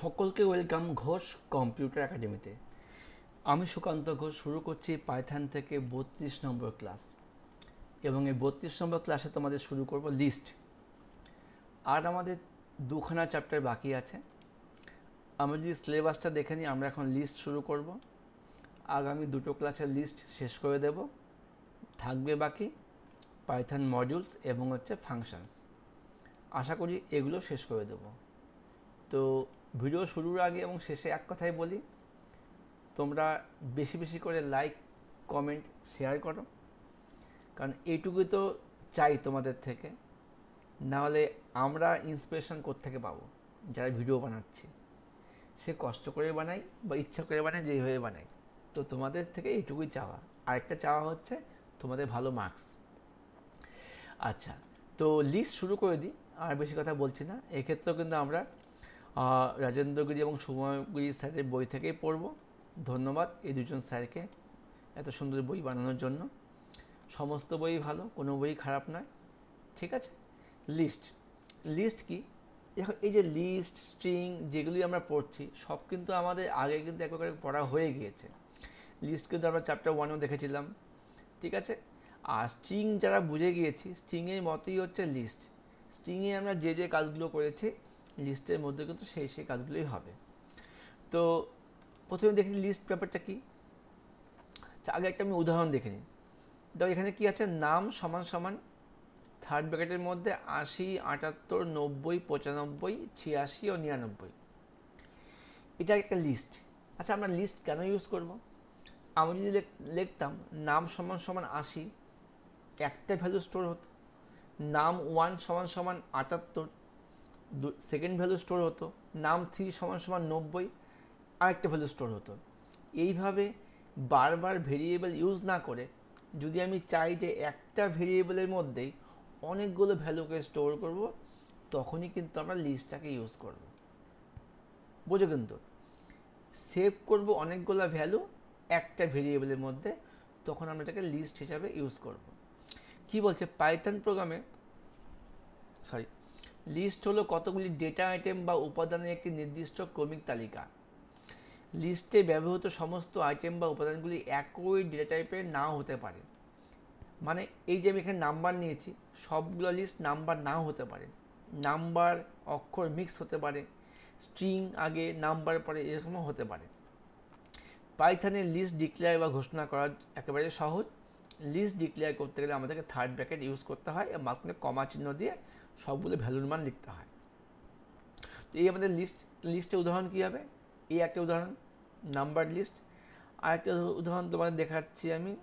সকলকে welcome Ghosh computer একাডেমিতে। আমি সুকান্ত ঘোষ শুরু করছি পাইথন থেকে 32 নম্বর ক্লাস, এবং এই 32 নম্বর ক্লাসে তোমাদের শুরু করব লিস্ট। আর আমাদের দুখানা চ্যাপ্টার বাকি আছে। আমরা যদি সিলেবাসটা দেখে নিই, আমরা এখন লিস্ট শুরু করব। আগামী দুটো ক্লাসের লিস্ট শেষ করে দেব। থাকবে বাকি পাইথন মডিউলস এবং ফাংশনস। আশা করি এগুলো শেষ করে দেব। তো ভিডিও শুরুর আগে এবং শেষে এক কথাই বলি, তোমরা বেশি বেশি করে লাইক, কমেন্ট, শেয়ার করো, কারণ এইটুকুই তো চাই তোমাদের থেকে। নাহলে আমরা ইন্সপিরেশন কোত্থেকে পাবো? যারা ভিডিও বানাচ্ছি, সে কষ্ট করে বানাই বা ইচ্ছা করে বানাই, যেইভাবে বানাই। তো তোমাদের থেকে এইটুকুই চাওয়া। আরেকটা চাওয়া হচ্ছে তোমাদের ভালো মার্কস। আচ্ছা, তো লিস্ট শুরু করে দিই, আর বেশি কথা বলছি না। এক্ষেত্রেও কিন্তু আমরা রাজেন্দ্রগিরি এবং সুময়গিরি স্যারের বই থেকেই পড়ব। ধন্যবাদ এই দুজন স্যারকে এত সুন্দর বই বানানোর জন্য। সমস্ত বই ভালো, কোনো বই খারাপ নয়, ঠিক আছে। লিস্ট লিস্ট কি? দেখো, এই যে লিস্ট, স্ট্রিং যেগুলি আমরা পড়ছি, সব কিন্তু আমাদের আগে কিন্তু একবার পড়া হয়ে গিয়েছে। লিস্ট কিন্তু আমরা চ্যাপ্টার 1-এও দেখেছিলাম, ঠিক আছে। আর স্ট্রিং যারা বুঝে গিয়েছি, স্ট্রিংয়ের মতোই হচ্ছে লিস্ট। স্ট্রিংয়ে আমরা যে যে কাজগুলো করেছি, লিস্টের মধ্যে কিন্তু সেই কাজগুলোই হবে। তো প্রথমে দেখি লিস্ট ব্যাপারটা কি। আগে একটা আমি উদাহরণ দেখে নিই। দেখো, এখানে কি আছে? নাম সমান সমান থার্ড ব্র্যাকেটের মধ্যে 80, 78, 90, 95, 86 ও 99। এটা একটা লিস্ট। আচ্ছা, আমরা লিস্ট কেন ইউজ করব? আমি যদি লিখতাম নাম সমান সমান 80, একটা ভ্যালু স্টোর হতো। নাম 1 সমান সমান 78, সেকেন্ড ভ্যালু স্টোর হতো। নাম 3 সমান সমান 90, আরেকটা ভ্যালু স্টোর হতো। এইভাবে বারবার ভেরিয়েবল ইউজ না করে, যদি আমি চাই যে একটা ভেরিয়েবলের মধ্যেই অনেকগুলো ভ্যালুকে স্টোর করব, তখনই কিন্তু আমরা লিস্টটাকে ইউজ করব। বোঝো? কিন্তু সেভ করব অনেকগুলো ভ্যালু একটা ভেরিয়েবলের মধ্যে, তখন আমরা এটাকে লিস্ট হিসাবে ইউজ করব। কি বলছে পাইথন প্রোগ্রামে? লিস্ট হলো কতগুলি ডেটা আইটেম বা উপাদানের একটি নির্দিষ্ট ক্রমিক তালিকা। লিস্টে ব্যবহৃত সমস্ত আইটেম বা উপাদানগুলি একই ডেটা টাইপের নাও হতে পারে। মানে এই যে আমি এখানে নাম্বার নিয়েছি, সবগুলো লিস্ট নাম্বার নাও হতে পারে। নাম্বার অক্ষর মিক্স হতে পারে, স্ট্রিং আগে নাম্বার পরে, এরকমও হতে পারে। পাইথনের লিস্ট ডিক্লেয়ার বা ঘোষণা করা একেবারে সহজ। লিস্ট ডিক্লেয়ার করতে গেলে আমাদেরকে থার্ড ব্র্যাকেট ইউজ করতে হয় এবং মাঝখানে কমা চিহ্ন দিয়ে সবগুলো ভ্যালুর মান লিখতে হয়। তো এই আমাদের লিস্টের উদাহরণ কী হবে? এই একটা উদাহরণ, নাম্বার লিস্ট। আর একটা উদাহরণ তোমাদের দেখাচ্ছি আমি।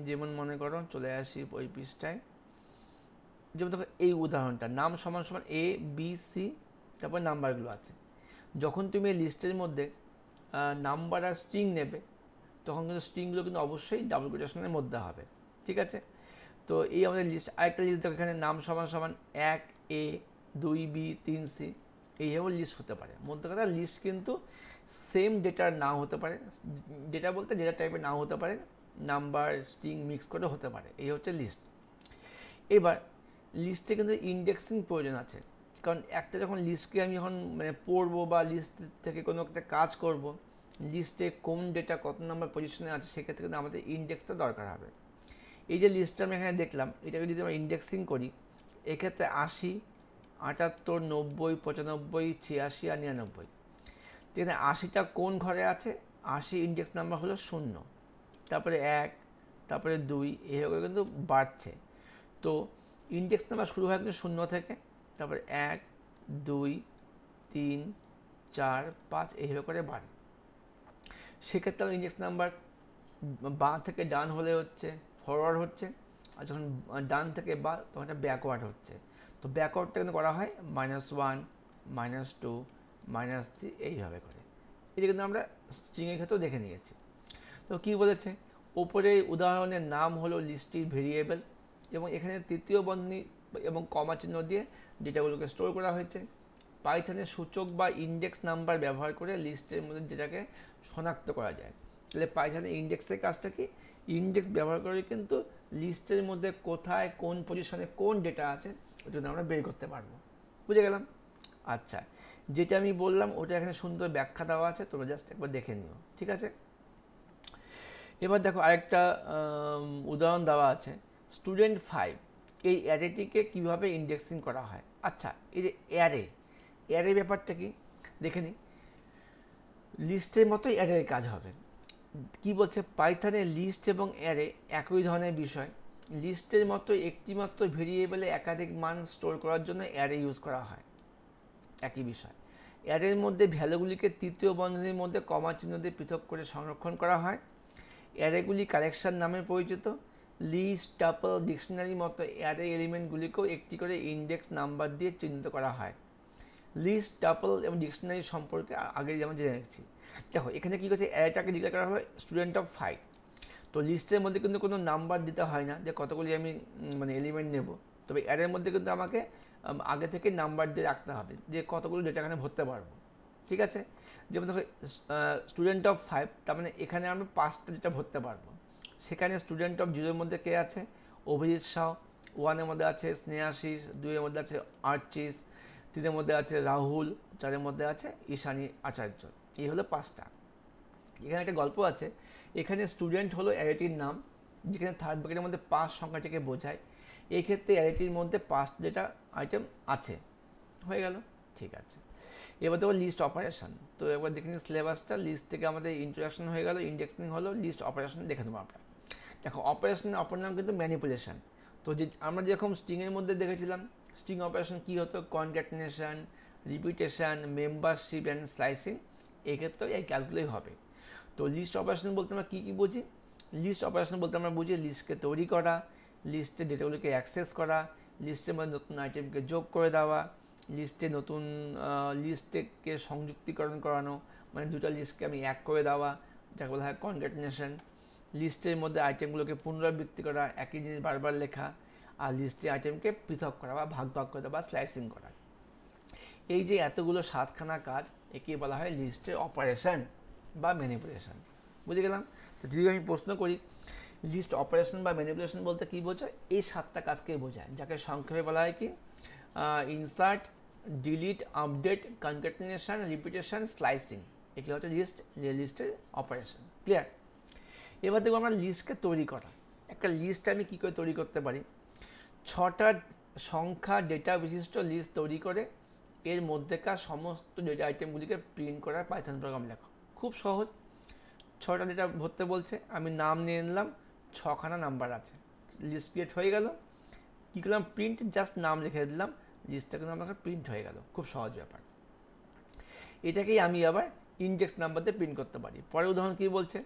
যেমন মনে করো, চলে আসি ওই পৃষ্ঠায়। যেমন দেখো, এই উদাহরণটা নাম সমান সমান A, B, C, তারপর নাম্বারগুলো আছে। যখন তুমি এই লিস্টের মধ্যে নাম্বার আর স্ট্রিং নেবে, তখন কিন্তু স্ট্রিংগুলো কিন্তু অবশ্যই ডাবল কোটেশনের মধ্যে হবে, ঠিক আছে। তো এই আমাদের লিস্ট। আরেকটা লিস্ট দেখো, এখানে নাম সমান সমান 1A, 2B, 3C, এইভাবে লিস্ট হতে পারে। মধ্যে কথা, লিস্ট কিন্তু সেম ডেটার নাও হতে পারে। ডেটা বলতে ডেটা টাইপের নাও হতে পারে, নাম্বার স্ট্রিং মিক্স করে হতে পারে। এই হচ্ছে লিস্ট। এবার লিস্টে কিন্তু ইন্ডেক্সিং প্রয়োজন আছে, কারণ একটা যখন লিস্টকে আমি যখন পড়বো বা লিস্ট থেকে কোনো একটা কাজ করব, লিস্টে কোন ডেটা কত নাম্বার পজিশনে আছে, সেক্ষেত্রে কিন্তু আমাদের ইন্ডেক্সটা দরকার হবে। এই যে লিস্টটা আমি এখানে দেখলাম, এটাকে যদি আমরা ইন্ডেক্সিং করি, এক্ষেত্রে 80, 78, 90, 95, 86 আর 99। এখানে 80টা কোন ঘরে আছে? 80 ইন্ডেক্স নাম্বার হলো 0, তারপরে 1, তারপরে 2, এইভাবে কিন্তু বাড়ছে। তো ইন্ডেক্স নাম্বার শুরু হয় কিন্তু 0 থেকে, তারপরে 1, 2, 3, 4, 5 এইভাবে করে বাড়ে। সেক্ষেত্রে আমার ইন্ডেক্স নাম্বার বাঁ থেকে ডান হলে হচ্ছে ফরওয়ার্ড হচ্ছে, আর যখন ডান থেকে বা, তখন এটা ব্যাকওয়ার্ড হচ্ছে। তো ব্যাকওয়ার্ডটা কিন্তু করা হয় -1, -2, -3 এইভাবে করে। এটা কিন্তু আমরা স্ট্রিংয়ের ক্ষেত্রেও দেখে নিয়েছি। তো কী বলেছে? ওপরে উদাহরণের নাম হলো লিস্টটির ভেরিয়েবল, এবং এখানে তৃতীয় বন্ধনী এবং কমা চিহ্ন দিয়ে ডেটাগুলোকে স্টোর করা হয়েছে। পাইথনের সূচক বা ইন্ডেক্স নাম্বার ব্যবহার করে লিস্টের মধ্যে ডেটাকে শনাক্ত করা যায়। তাহলে পাইথনের ইন্ডেক্সের কাজটা কি? ইন্ডেক্স ব্যবহার করে কিন্তু লিস্টের মধ্যে কোথায় কোন পজিশনে কোন ডেটা আছে, ওটা আমরা বের করতে পারবো। বুঝে গেলাম? আচ্ছা, যেটা আমি বললাম ওটা এখানে সুন্দর ব্যাখ্যা দেওয়া আছে, তোমরা জাস্ট একবার দেখে নিও, ঠিক আছে। এবার দেখো আরেকটা উদাহরণ দেওয়া আছে, স্টুডেন্ট 5, এই অ্যারেটিকে কীভাবে ইন্ডেক্সিং করা হয়। আচ্ছা, এই যে অ্যারে ব্যাপারটা কি দেখে নিই। লিস্টের মতোই অ্যারের কাজ হবে। কি বলছে, পাইথনে লিস্ট এবং অ্যারে একই ধরনের বিষয়। লিস্টের মতো একটি মাত্র ভেরিয়েবলে একাধিক মান স্টোর করার জন্য অ্যারে ইউজ করা হয়, একই বিষয়। অ্যারের মধ্যে ভ্যালুগুলিকে তৃতীয় বন্ধনীর মধ্যে কমা চিহ্ন দিয়ে পৃথক করে সংরক্ষণ করা হয়। অ্যারেগুলি কালেকশন নামে পরিচিত। লিস্ট, টাপল, ডিকশনারির মতো অ্যারে এলিমেন্টগুলিকেও একটি করে ইন্ডেক্স নাম্বার দিয়ে চিহ্নিত করা হয়। লিস্ট, টাপল এবং ডিকশনারি সম্পর্কে আগে যেমন জেনে নিচ্ছি। দেখো এখানে কী করছে, অ্যারেটাকে ডিক্লেয়ার করা হয় স্টুডেন্ট অফ 5। তো লিস্টের মধ্যে কিন্তু কোনো নাম্বার দিতে হয় না যে কতগুলি আমি মানে এলিমেন্ট নেব, তবে অ্যারের মধ্যে কিন্তু আমাকে আগে থেকে নাম্বার দিয়ে রাখতে হবে যে কতগুলো ডেটা এখানে ভরতে পারবো, ঠিক আছে। যেমন দেখো স্টুডেন্ট অফ 5, তার মানে এখানে আমরা 5টা ডেটা ভরতে পারবো। সেখানে স্টুডেন্ট অফ 0-এর মধ্যে কে আছে, অভিজিৎ সাউ। 1-এর মধ্যে আছে স্নেহাশিস, 2-এর মধ্যে আছে আর্চিস, 3-এর মধ্যে আছে রাহুল, 4-এর মধ্যে আছে ঈশানী আচার্য। এই হলো 5টা। এখানে একটা গল্প আছে, এখানে স্টুডেন্ট হলো অ্যারেটির নাম, যেখানে থার্ড ব্র্যাকেটের মধ্যে 5 সংখ্যাটিকে বোঝায়। এই ক্ষেত্রে অ্যারেটির মধ্যে 5 ডেটা আইটেম আছে, হয়ে গেল, ঠিক আছে। এবার দেখো লিস্ট অপারেশন। তো একবার দেখে নিই সিলেবাসটা। লিস্ট থেকে আমাদের ইন্ট্রোডাকশন হয়ে গেল, ইন্ডেক্সিং হলো, লিস্ট অপারেশন দেখে নেবো আমরা। দেখো অপারেশনের অপর নাম কিন্তু ম্যানিপুলেশন। তো যে আমরা যেরকম স্ট্রিংয়ের মধ্যে দেখেছিলাম স্ট্রিং অপারেশন কী হতো, concatenation, repetition, membership and slicing, এক্ষেত্রেও এই কাজগুলোই হবে। তো লিস্ট অপারেশন বলতে আমরা কী কী বুঝি, লিস্ট অপারেশন বলতে আমরা বুঝি লিস্টকে তৈরি করা, লিস্টের ডেটাগুলোকে অ্যাক্সেস করা, লিস্টের মধ্যে নতুন আইটেমকে যোগ করে দেওয়া, লিস্টে নতুন লিস্টকে সংযুক্তিকরণ করানো, মানে দুটো লিস্টকে আমি এক করে দেওয়া, যাকে বলা হয় কনক্যাটিনেশন। লিস্টের মধ্যে আইটেমগুলোকে পুনরাবৃত্তি করা, একই জিনিস বারবার লেখা, আর লিস্টের আইটেমকে পৃথক করা বা ভাগ ভাগ করে দেওয়া বা স্লাইসিং করা। এই যে এতগুলো 7খানা কাজ, একে বলা হয় লিস্টের অপারেশন বা ম্যানিপুলেশন। বুঝে গেলাম। তো যদি আমি প্রশ্ন করি লিস্ট অপারেশন বা ম্যানিপুলেশন বলতে কী বোঝায়, এই 7টা কাজকেই বোঝায়, যাকে সংক্ষেপে বলা হয় কি, insert, delete, update, concatenation, repetition, slicing. এগুলো হচ্ছে লিস্টের অপারেশন। ক্লিয়ার। এবার দেখবো আমরা লিস্টকে তৈরি করা। একটা লিস্ট আমি কী করে তৈরি করতে পারি, 6টা সংখ্যা ডেটা বিশিষ্ট লিস্ট তৈরি করে এর মধ্যেকার সমস্ত ডেটা আইটেমগুলিকে প্রিন্ট করার পাইথন প্রোগ্রাম লেখা। খুব সহজ। 6টা ডেটা ভরতে বলছে, আমি নাম নিয়ে নিলাম, 6খানা নাম্বার আছে, লিস্ট ক্রিয়েট হয়ে গেল। কী করলাম, প্রিন্ট, জাস্ট নাম লিখে দিলাম, লিস্টটা কিন্তু আমার প্রিন্ট হয়ে গেল। খুব সহজ ব্যাপার। এটাকেই আমি আবার ইন্ডেক্স নাম্বার দিয়ে প্রিন্ট করতে পারি। পরের উদাহরণ কী বলছে,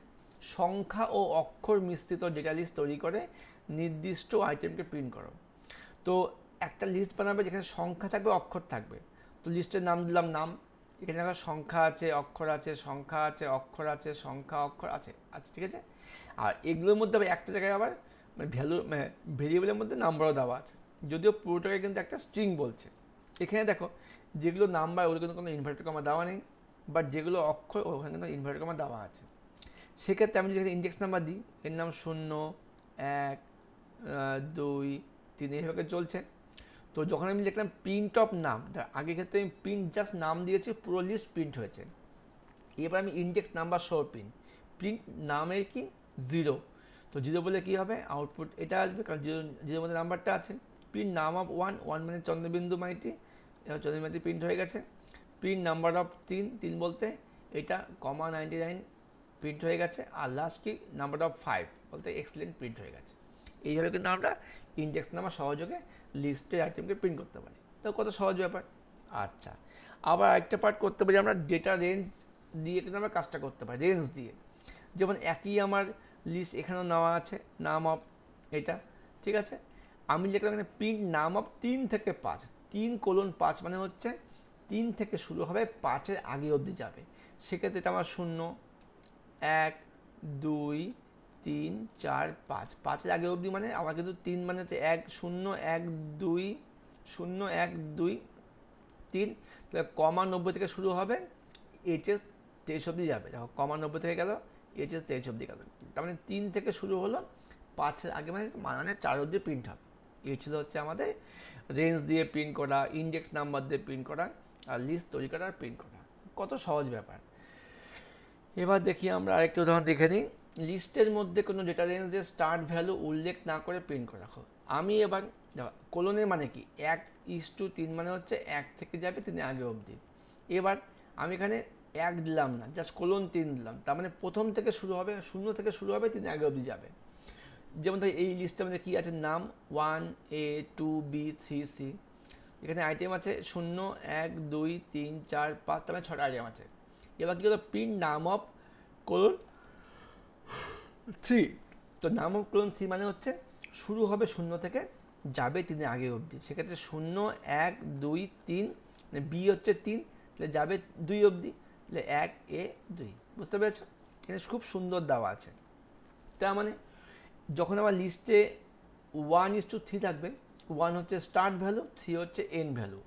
সংখ্যা ও অক্ষর মিশ্রিত ডেটা লিস্ট তৈরি করে নির্দিষ্ট আইটেমকে প্রিন্ট করো। তো একটা লিস্ট বানাবে যেখানে সংখ্যা থাকবে, অক্ষর থাকবে। তো লিস্টের নাম দিলাম নাম, এখানে দেখো সংখ্যা আছে, অক্ষর আছে, সংখ্যা আছে, অক্ষর আছে, সংখ্যা, অক্ষর আছে, আচ্ছা ঠিক আছে। আর এগুলোর মধ্যে আবার একটা জায়গায় আবার ভেরিয়েবলের মধ্যে নাম্বারও দেওয়া আছে, যদিও পুরোটাকে কিন্তু একটা স্ট্রিং বলছে। এখানে দেখো যেগুলো নাম্বার ওগুলো কিন্তু কোনো ইনভার্টেড কমা দেওয়া নেই, বাট যেগুলো অক্ষর ওখানে কিন্তু ইনভার্টেড কমা দেওয়া আছে। সেক্ষেত্রে আমি যদি ইন্ডেক্স নাম্বার দিই, এর নাম 0, 1, 2, 3 এইভাবে চলছে। তো যখন আমি লিখলাম প্রিন্ট অফ নাম, আগের ক্ষেত্রে আমি প্রিন্ট জাস্ট নাম দিয়েছি, পুরো লিস্ট প্রিন্ট হয়েছে। এবার আমি ইন্ডেক্স নাম্বার সহ প্রিন্ট নামের কি 0, তো 0 বলে কী হবে, আউটপুট এটা আসবে, কারণ 0 মধ্যে নাম্বারটা আছে। প্রিন্ট নাম অফ 1 মানে চন্দ্রবিন্দু মাইতি, এবার চন্দ্রবিন্দু মাইতি প্রিন্ট হয়ে গেছে। প্রিন্ট নাম্বার অফ 3 বলতে এটা কমা 99 প্রিন্ট হয়ে গেছে। আর লাস্ট কি নাম্বার অফ 5 বলতে এক্সেলেন্ট প্রিন্ট হয়ে গেছে। এইভাবে কিন্তু আমরা ইন্ডেক্স নাম্বার সহযোগে লিস্টের আইটেমকে প্রিন্ট করতে পারি। তো কত সহজ ব্যাপার। আচ্ছা, আবার একটা পার্ট করতে পারি আমরা, ডেটা রেঞ্জ দিয়ে কিন্তু আমরা কাজটা করতে পারি, রেঞ্জ দিয়ে। যেমন একই আমার লিস্ট এখানেও নেওয়া আছে, নাম অফ এটা, ঠিক আছে। আমি লিখলাম এখানে প্রিন্ট নাম অফ 3 থেকে 5, 3:5 মানে হচ্ছে 3 থেকে শুরু হবে, 5-এর আগে অবধি যাবে। সেক্ষেত্রে এটা আমার 0, 1, 2, 3, 4, 5, 5-এর আগে অবধি মানে আমার কিন্তু 3 মানে হচ্ছে 1, 0, 1, 2, 0, 1, 2, 3, তাহলে কমা 90 থেকে শুরু হবে, HS 23 অবধি যাবে। দেখো কমা 90 থেকে গেল, HS 23 অবধি গেল। তার মানে 3 থেকে শুরু হলো, 5-এর আগে মানে 4 অবধি প্রিন্ট হবে। এই ছিল হচ্ছে আমাদের রেঞ্জ দিয়ে প্রিন্ট করা, ইন্ডেক্স নাম্বার দিয়ে প্রিন্ট করা আর লিস্ট তৈরি করা আর প্রিন্ট করা, কত সহজ ব্যাপার। এবার দেখি আমরা আরেকটা উদাহরণ দেখে নিই। লিস্টের মধ্যে কোনো ডেটা রেঞ্জের স্টার্ট ভ্যালু উল্লেখ না করে প্রিন্ট করে রাখো। আমি এবার কোলনের মানে কি 1:3 মানে হচ্ছে 1 থেকে যাবে 3 আগে অবধি। এবার আমি এখানে 1 দিলাম না, জাস্ট কোলন 3 দিলাম, তার মানে প্রথম থেকে শুরু হবে, 0 থেকে শুরু হবে, 3 আগে অবধি যাবে। যেমন ধর এই লিস্টের মধ্যে কী আছে, নাম 1 A 2 B 3 C, এখানে আইটেম আছে 0 1 2 3 4 5, তার মানে 6টা আইটেম আছে। এবার কী হলো, প্রিন্ট নাম অফ কোলন 3। তো নাম অফ কোলন 3 মানে হচ্ছে শুরু হবে 0 থেকে, যাবে 3 আগে অবধি। সেক্ষেত্রে 0 1 2 3, বি হচ্ছে 3, তাহলে যাবে 2 অবধি, তাহলে 1 A 2। বুঝতে পেরেছো? এখানে খুব সুন্দর দেওয়া আছে। তার মানে যখন আমার লিস্টে 1:3 থাকবে, 1 হচ্ছে স্টার্ট ভ্যালু, 3 হচ্ছে এন্ড ভ্যালু,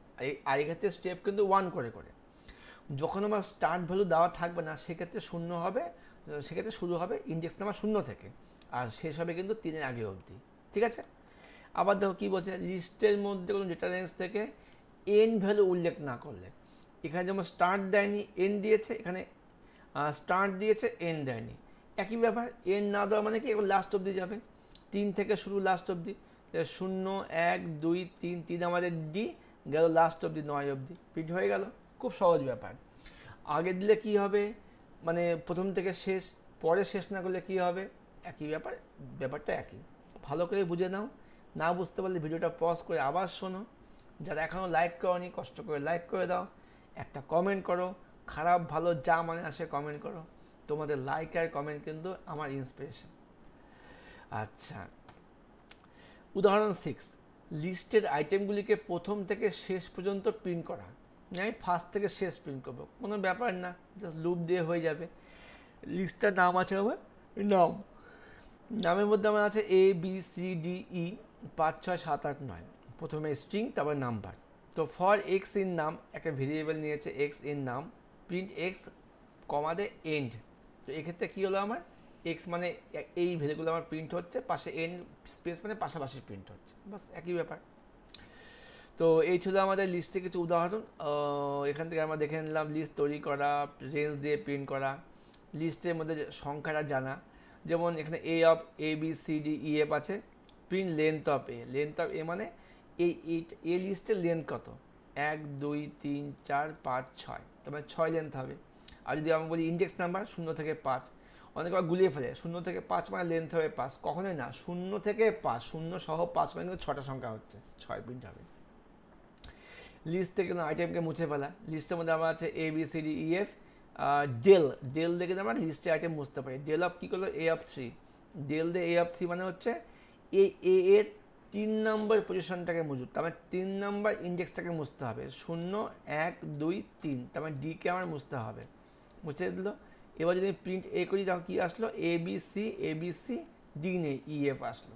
আর এক্ষেত্রে স্টেপ কিন্তু 1 করে করে। যখন আমার স্টার্ট ভ্যালু দেওয়া থাকবে না, সেক্ষেত্রে 0 হবে, সেক্ষেত্রে শুরু হবে ইন্ডেক্স নাম্বার 0 থেকে, আর শেষ হবে কিন্তু 3 আগে অবধি। ঠিক আছে? আবার দেখো কী বলছে, লিস্টের মধ্যে কোনো ডেটা রেঞ্জ থেকে এন্ড ভ্যালু উল্লেখ না করলে। এখানে যেমন স্টার্ট দেয়নি, এন্ড দিয়েছে, এখানে স্টার্ট দিয়েছে, এন্ড দেয়নি, একই ব্যাপার। এন্ড না দেওয়া মানে কি, এবার লাস্ট অবধি যাবে, 3 থেকে শুরু লাস্ট অবধি। 0 1 2 3, 3 আমাদের ডি, গেল লাস্ট অবধি 9 অবধি, প্রিন্ট হয়ে গেল। খুব সহজ ব্যাপার। আগে দিলে কি হবে, মানে প্রথম থেকে শেষ, পরে শেষ না করলে কি হবে, একই ব্যাপার, ব্যাপারটা একই। ভালো করে বুঝে নাও, না বুঝতে পারলে ভিডিওটা পজ করে আবার শোনো। যারা এখনও লাইক করনি, কষ্ট করে লাইক করে দাও, একটা কমেন্ট করো, খারাপ ভালো যা মানে আসে কমেন্ট করো। তোমাদের লাইক আর কমেন্ট কিন্তু আমার ইন্সপিরেশন। আচ্ছা, উদাহরণ 6, লিস্টের আইটেমগুলিকে প্রথম থেকে শেষ পর্যন্ত প্রিন্ট করা। আমি ফার্স্ট থেকে শেষ প্রিন্ট করবো, কোনো ব্যাপার না, জাস্ট লুপ দিয়ে হয়ে যাবে। লিস্টটার নাম আছে আমার, নাম, নামের মধ্যে আমার আছে A B C D E 5 6 7 8 9, প্রথমে স্ট্রিং, তারপর নাম্বার। তো ফর এক্স ইন নাম, একটা ভেরিয়েবল নিয়েছে এক্স ইন নাম, প্রিন্ট এক্স কমাদে এন্ড। তো এক্ষেত্রে কী হলো, আমার এক্স মানে এই ভ্যালুগুলো আমার প্রিন্ট হচ্ছে, পাশে এন্ড স্পেস মানে পাশাপাশি প্রিন্ট হচ্ছে, বাস একই ব্যাপার। তো এই ছিল আমাদের লিস্টে কিছু উদাহরণ। এখান থেকে আমরা দেখে নিলাম লিস্ট তৈরি করা, রেঞ্জ দিয়ে প্রিন্ট করা, লিস্টের মধ্যে সংখ্যাটা জানা। যেমন এখানে A of A B C D E F আছে, print length of A. Length of A মানে এই এ লিস্টের লেন্থ কত, 1 2 3 4 5 6, তার মানে 6 লেন্থ হবে। আর যদি আমরা বলি ইন্ডেক্স নাম্বার 0 থেকে 5, অনেকবার গুলিয়ে ফেলে, 0 থেকে 5 মানে লেন্থ হবে 5, কখনোই না, 0 থেকে 5, 0 সহ 5 মানে কিন্তু 6টা সংখ্যা হচ্ছে, 6 প্রিন্ট হবে। লিস্ট থেকে আইটেমকে মুছে ফেলা, লিস্টের মধ্যে আমার আছে A B C D E F, del, del দেখে আমরা লিস্টে আইটেম মুছতে পারি। ডেল অফ কী করলো, এ অফ 3, ডেল দিয়ে এ অফ 3 মানে হচ্ছে এই এ এর 3 নম্বর পজিশনটাকে মুছুক, তার মানে 3 নম্বর ইন্ডেক্সটাকে মুছতে হবে, 0 1 2 3, তার মানে ডিকে আমার মুছতে হবে, মুছে দিল। এবার যদি প্রিন্ট এ করি, তাহলে কী আসলো, এ বি সি ডি নেই, ই এফ আসলো।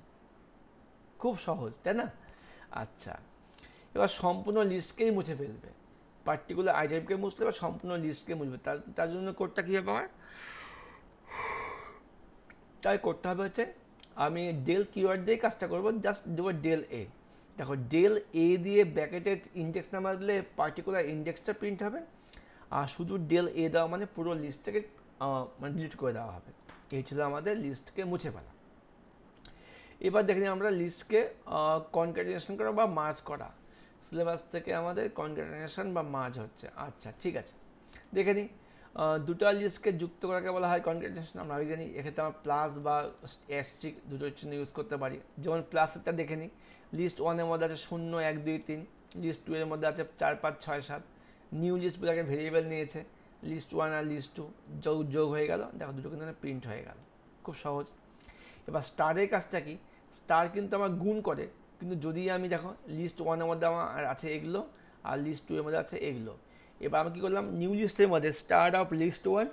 খুব সহজ, তাই না? আচ্ছা, এবার সম্পূর্ণ লিস্টকেই মুছে ফেলবে, পার্টিকুলার আইটেমকে মুছলে বা সম্পূর্ণ লিস্টকে মুছবে। তার জন্য কোডটা কী হবে আমার, তাই করতে হবে হচ্ছে, আমি ডেল কিওয়ার্ড দিয়ে কাজটা করবো, জাস্ট দেবো ডেল এ। দেখো ডেল এ দিয়ে ব্র্যাকেটেড ইন্ডেক্স নাম্বার দিলে পার্টিকুলার ইন্ডেক্সটা প্রিন্ট হবে, আর শুধু ডেল এ দেওয়া মানে পুরো লিস্টটাকে মানে ডিলিট করে দেওয়া হবে। এই ছিল আমাদের লিস্টকে মুছে ফেলা। এবার দেখে নিই আমরা লিস্টকে কনক্যাটিনেশন করা বা মার্জ করা। সিলেবাস থেকে আমাদের কনক্যাটিনেশন বা মার্জ হচ্ছে। আচ্ছা ঠিক আছে, দেখে নিই। দুটো লিস্টকে যুক্ত করাকে বলা হয় কনক্যাটিনেশন, আমরা আগে জানি। এক্ষেত্রে আমরা প্লাস বা অ্যাস্ট্রিক দুটোর জন্য ইউজ করতে পারি। যেমন প্লাসেরটা দেখে নিই, লিস্ট 1-এর মধ্যে আছে 0 1 2 3, লিস্ট 2-এর মধ্যে আছে 4 5 6 7। নিউ লিস্ট বলে একটা ভেরিয়েবল নিয়েছে, লিস্ট 1 আর লিস্ট 2 যোগ হয়ে গেল, দেখো দুটো কিন্তু প্রিন্ট হয়ে গেল, খুব সহজ। এবার স্টারের কাজটা কি, স্টার কিন্তু আমার গুণ করে, কিন্তু যদি আমি দেখো লিস্ট 1-এর মধ্যে আমার আছে এগুলো, আর লিস্ট 2-এর মধ্যে আছে এগুলো। এবার আমি কী করলাম, নিউ লিস্টের মধ্যে স্টার অফ লিস্ট 1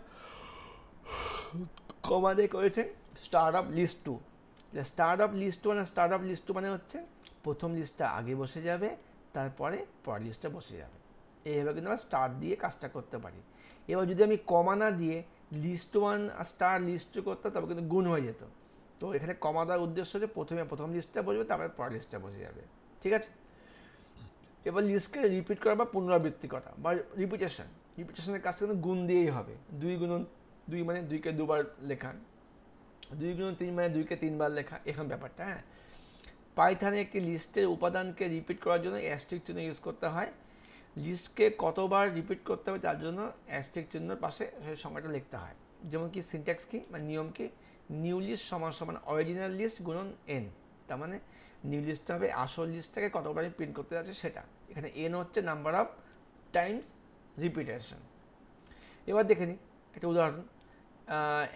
কমা দিয়ে করেছে star of list 2। Star of list 1 আর স্টার অফ লিস্ট 2 মানে হচ্ছে প্রথম লিস্টটা আগে বসে যাবে, তারপরে পরের লিস্টটা বসে যাবে। এইভাবে কিন্তু আমরা স্টার দিয়ে কাজটা করতে পারি। এবার যদি আমি কমা না দিয়ে লিস্ট 1 আর স্টার লিস্ট 2 করতাম, তবে কিন্তু গুণ হয়ে যেত। তো এখানে কমা দেওয়ার উদ্দেশ্য হচ্ছে প্রথমে প্রথম লিস্টটা বসবে, তারপরে পরের লিস্টটা বসে যাবে। ঠিক আছে, এবার লিস্টকে রিপিট করা বা পুনরাবৃত্তি করা বা রিপিটেশনের কাজটা কিন্তু গুণ দিয়েই হবে। 2 মানে 2কে 2বার লেখা, 2 × 3 মানে 2কে 3বার লেখা, এখন ব্যাপারটা। হ্যাঁ, পাইথনে একটি লিস্টের উপাদানকে রিপিট করার জন্য অ্যাস্টেরিস্ক চিহ্ন ইউজ করতে হয়। লিস্টকে কতবার রিপিট করতে হবে তার জন্য অ্যাস্টেরিস্ক চিহ্নের পাশে সেই সংখ্যাটা লিখতে হয়। যেমন কি সিনট্যাক্স কি মানে নিয়ম কি, নিউ লিস্ট সমান সমান অরিজিনাল লিস্ট গুণন n। তার মানে নিউ লিস্টটা হবে আসল লিস্টটাকে কতবার আমি প্রিন্ট করতে যাচ্ছে সেটা। এখানে n হচ্ছে নাম্বার অফ টাইমস রিপিটেশন। এবার দেখে নিই একটা উদাহরণ।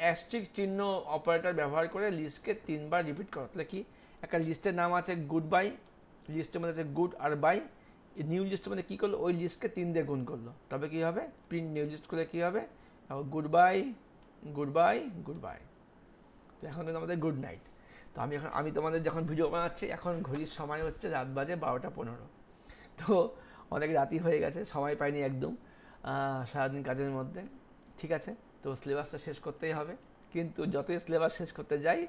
অ্যাস্টেরিস্ক চিহ্ন অপারেটর ব্যবহার করে লিস্টকে 3বার রিপিট করা। তাহলে কি, একটা লিস্টের নাম আছে গুড বাই, লিস্টের মধ্যে আছে গুড আর বাই, নিউ লিস্টের মধ্যে কী করলো, ওই লিস্টকে 3 দিয়ে গুণ করলো, তবে কী হবে, প্রিন্ট নিউ লিস্ট করলে কী হবে, good bye good bye good bye. তো এখন কিন্তু আমাদের গুড নাইট। তো আমি তোমাদের যখন ভিডিও বানাচ্ছি এখন ঘড়ির সময় হচ্ছে রাত বাজে 12টা 15। তো অনেক রাতই হয়ে গেছে, সময় পাইনি একদম সারাদিন কাজের মধ্যে। ঠিক আছে, তো সিলেবাসটা শেষ করতেই হবে, কিন্তু যতই সিলেবাস শেষ করতে যাই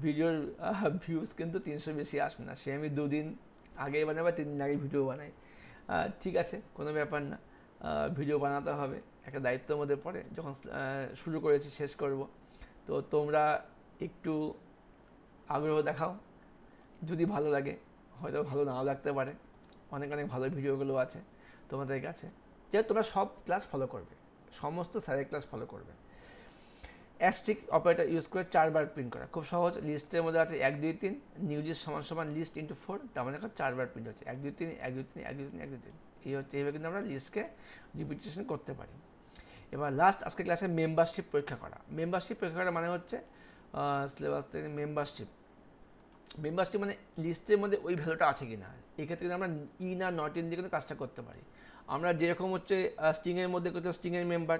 ভিডিওর ভিউজ কিন্তু 300 বেশি আসবে না। সে আমি 2 দিন আগে বানাই বা 3 দিন আগে ভিডিও বানাই। ঠিক আছে, কোনো ব্যাপার না, ভিডিও বানাতে হবে, একটা দায়িত্বের মধ্যে পড়ে। যখন শুরু করেছি শেষ করব, তো তোমরা একটু আগ্রহ দেখাও, যদি ভালো লাগে, হয়তো ভালো নাও লাগতে পারে, অনেক ভালো ভিডিওগুলো আছে তোমাদের কাছে, যেহেতু তোমরা সব ক্লাস ফলো করবে, সমস্ত স্যারের ক্লাস ফলো করবে। অ্যাস্টেরিস্ক অপারেটর ইউজ করে 4বার প্রিন্ট করা খুব সহজ। লিস্টের মধ্যে আছে 1 2 3, নিউ লিস্ট সমান সমান লিস্ট ইন্টু 4, তার মানে এখন 4বার প্রিন্ট হচ্ছে 1 2 3 1 2 3 1 2 3 1 2 3। এই হচ্ছে, এইভাবে কিন্তু আমরা লিস্টকে রিপিটেশন করতে পারি। এবার লাস্ট আজকে ক্লাসে মেম্বারশিপ পরীক্ষা করা। মেম্বারশিপ পরীক্ষা করা মানে হচ্ছে সিলেবাস থেকে মেম্বারশিপ মানে লিস্টের মধ্যে ওই ভ্যালুটা আছে কি না। এক্ষেত্রে কিন্তু আমরা ইন আর নট ইন দিয়ে কিন্তু কাজটা করতে পারি। আমরা যেরকম হচ্ছে স্ট্রিংয়ের মধ্যে করতে স্ট্রিংয়ের মেম্বার,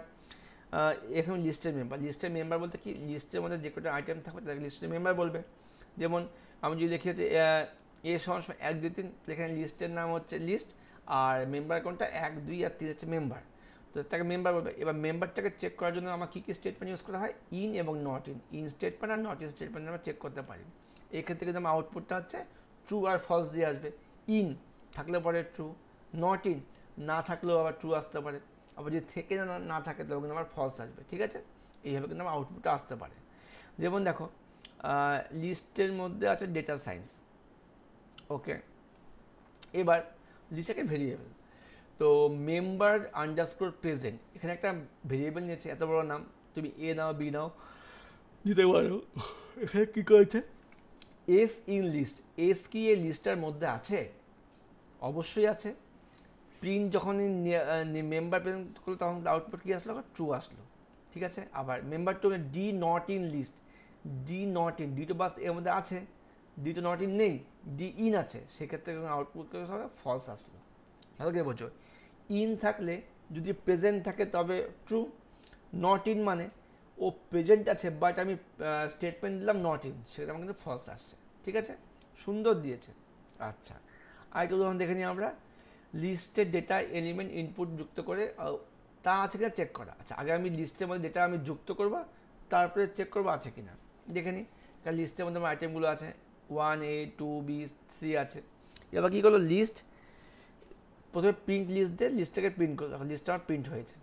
এখন লিস্টের মেম্বার বলতে কি, লিস্টের মধ্যে যে কটা আইটেম থাকবে তাকে লিস্টের মেম্বার বলবে। যেমন আমি যদি লিখি হচ্ছে এ সমান 1 2 3, এখানে লিস্টের নাম হচ্ছে লিস্ট, আর মেম্বার কোনটা 1 2 আর 3 হচ্ছে মেম্বার, তো তাকে মেম্বার বলবে। এবার মেম্বারটাকে চেক করার জন্য আমার কী স্টেটমেন্ট ইউজ করা হয়, ইন এবং not in statement are not in statement আমরা চেক করতে পারি। এই ক্ষেত্রে কিন্তু আমার আউটপুটটা হচ্ছে ট্রু আর ফলস দিয়ে আসবে। ইন থাকলে পরে ট্রু, নট ইন না থাকলেও আবার ট্রু আসতে পারে, আবার যদি থেকে না থাকে তখন কিন্তু আমার ফলস আসবে। ঠিক আছে, এইভাবে কিন্তু আমার আউটপুটটা আসতে পারে। যেমন দেখো, লিস্টের মধ্যে আছে ডেটা সায়েন্স, ওকে। এবার লিস্টটাকে ভেরিয়েবল, তো মেম্বার আন্ডারস্কোর প্রেজেন্ট, এখানে একটা ভেরিয়েবল নিয়েছে, এত বড় নাম, তুমি এ নাও বি নাও দিতে পারো। এখানে কী করেছে, এস ইন লিস্ট, এস কি এই লিস্টটার মধ্যে আছে, অবশ্যই আছে। প্রিন্ট যখনই মেম্বার প্রেজেন্ট করলো তখন আউটপুট কী আসলো, ট্রু আসলো। ঠিক আছে, আবার member to D not in list, D তো বাস এর মধ্যে আছে, ডি তো নট ইন নেই, ডি ইন আছে, সেক্ষেত্রে আউটপুট হবে ফলস আসলো। তাহলে কি বলছো, ইন থাকলে যদি প্রেজেন্ট থাকে তবে ট্রু, নট ইন মানে ও প্রেজেন্ট আছে বাট আমি স্টেটমেন্ট দিলাম নট ইন, সেটা আমার কিন্তু ফলস আসছে। ঠিক আছে, সুন্দর দিয়েছে। আচ্ছা, আরেকটা উদাহরণ দেখে নিই আমরা। লিস্টের ডেটা এলিমেন্ট ইনপুট যুক্ত করে তা আছে কিনা চেক করা। আচ্ছা, আগে আমি লিস্টের মধ্যে ডেটা আমি যুক্ত করবো, তারপরে চেক করবো আছে কিনা। দেখে নিই, কারণ লিস্টের মধ্যে আমার আইটেমগুলো আছে 1 A 2 B 3 আছে। এবার কী করলো, লিস্ট প্রথমে প্রিন্ট লিস্ট দিয়ে লিস্টটাকে প্রিন্ট করলো, তখন লিস্টটা আমার প্রিন্ট হয়েছে।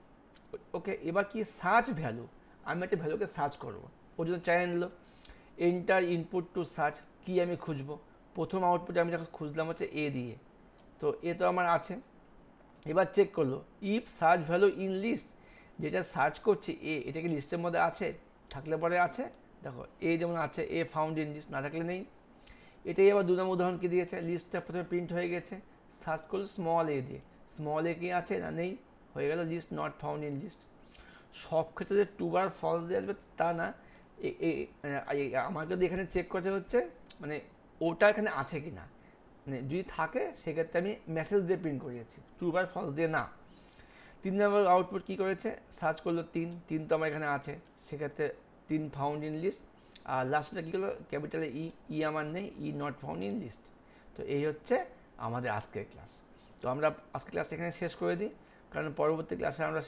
ওকে, এবার কি সার্চ ভ্যালু, আমি একটা ভ্যালুকে সার্চ করবো, ওর জন্য চাই নিল এন্টার ইনপুট টু সার্চ, কি আমি খুঁজবো। প্রথম আউটপুটে আমি যখন খুঁজলাম হচ্ছে এ দিয়ে, তো এ তো আমার আছে। এবার চেক করলো if search value in list, যেটা সার্চ করছি এ, এটা কি লিস্টের মধ্যে আছে, থাকলে পরে আছে। দেখো এ যেমন আছে, এ ফাউন্ড ইন লিস্ট, না থাকলে নেই। এটাই আবার 2 নম্বর উদাহরণ কি দিয়েছে, লিস্টটা প্রথমে প্রিন্ট হয়ে গেছে, সার্চ করলো স্মল এ দিয়ে, স্মল এ কি আছে না নেই, হয়ে গেল list not found in list. সব ক্ষেত্রে যে 2 বার ফলস দিয়ে আসবে তা না, আমার যদি এখানে চেক করতে হচ্ছে মানে ওটা এখানে আছে কি না, মানে যদি থাকে সেক্ষেত্রে আমি মেসেজ দিয়ে প্রিন্ট করিয়েছি, 2 বার ফলস দিয়ে না। 3 নম্বর আউটপুট কী করেছে, সার্চ করলো 3 তো আমার এখানে আছে, সেক্ষেত্রে 3 ফাউন্ড ইন লিস্ট। আর লাস্টটা কী করলো, ক্যাপিটালে ই আমার নেই, ই নট ফাউন্ড ইন লিস্ট। তো এই হচ্ছে আমাদের আজকের ক্লাস। তো আমরা আজকের ক্লাসটা এখানে শেষ করে দিই, কারণ পরবর্তী ক্লাসে আমরা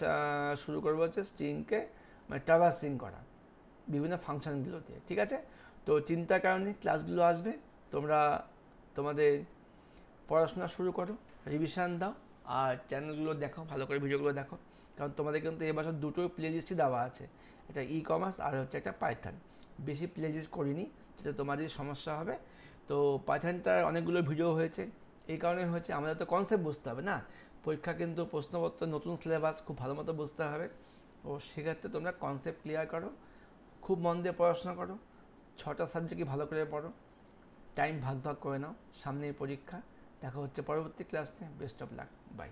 শুরু করবো হচ্ছে স্ট্রিংকে মানে ট্রাভার্সিং করা বিভিন্ন ফাংশনগুলো দিয়ে। ঠিক আছে, তো চিন্তার কারণে ক্লাসগুলো আসবে, তোমরা তোমাদের পড়াশোনা শুরু করো। রিভিশন দাও আর চ্যানেলগুলো দেখো, ভালো করে ভিডিওগুলো দেখো, কারণ তোমাদের কিন্তু এবছর দুটো প্লে লিস্টই দেওয়া আছে, একটা ই কমার্স আর হচ্ছে একটা পাইথন। বেশি প্লে লিস্ট করিনি, যেটা তোমাদের সমস্যা হবে। তো পাইথনটার অনেকগুলো ভিডিও হয়েছে, এই কারণে হচ্ছে আমাদের তো কনসেপ্ট বুঝতে হবে না, পরীক্ষা কিন্তু প্রশ্নপত্র নতুন সিলেবাস খুব ভালো মতো বুঝতে হবে। ও সেক্ষেত্রে তোমরা কনসেপ্ট ক্লিয়ার করো, খুব মন দিয়ে পড়াশোনা করো, 6টা সাবজেক্টই ভালো করে পড়ো, টাইম ভাগ ভাগ করে নাও, সামনেই পরীক্ষা। দেখা হচ্ছে পরবর্তী ক্লাস নিয়ে। Best of luck, by.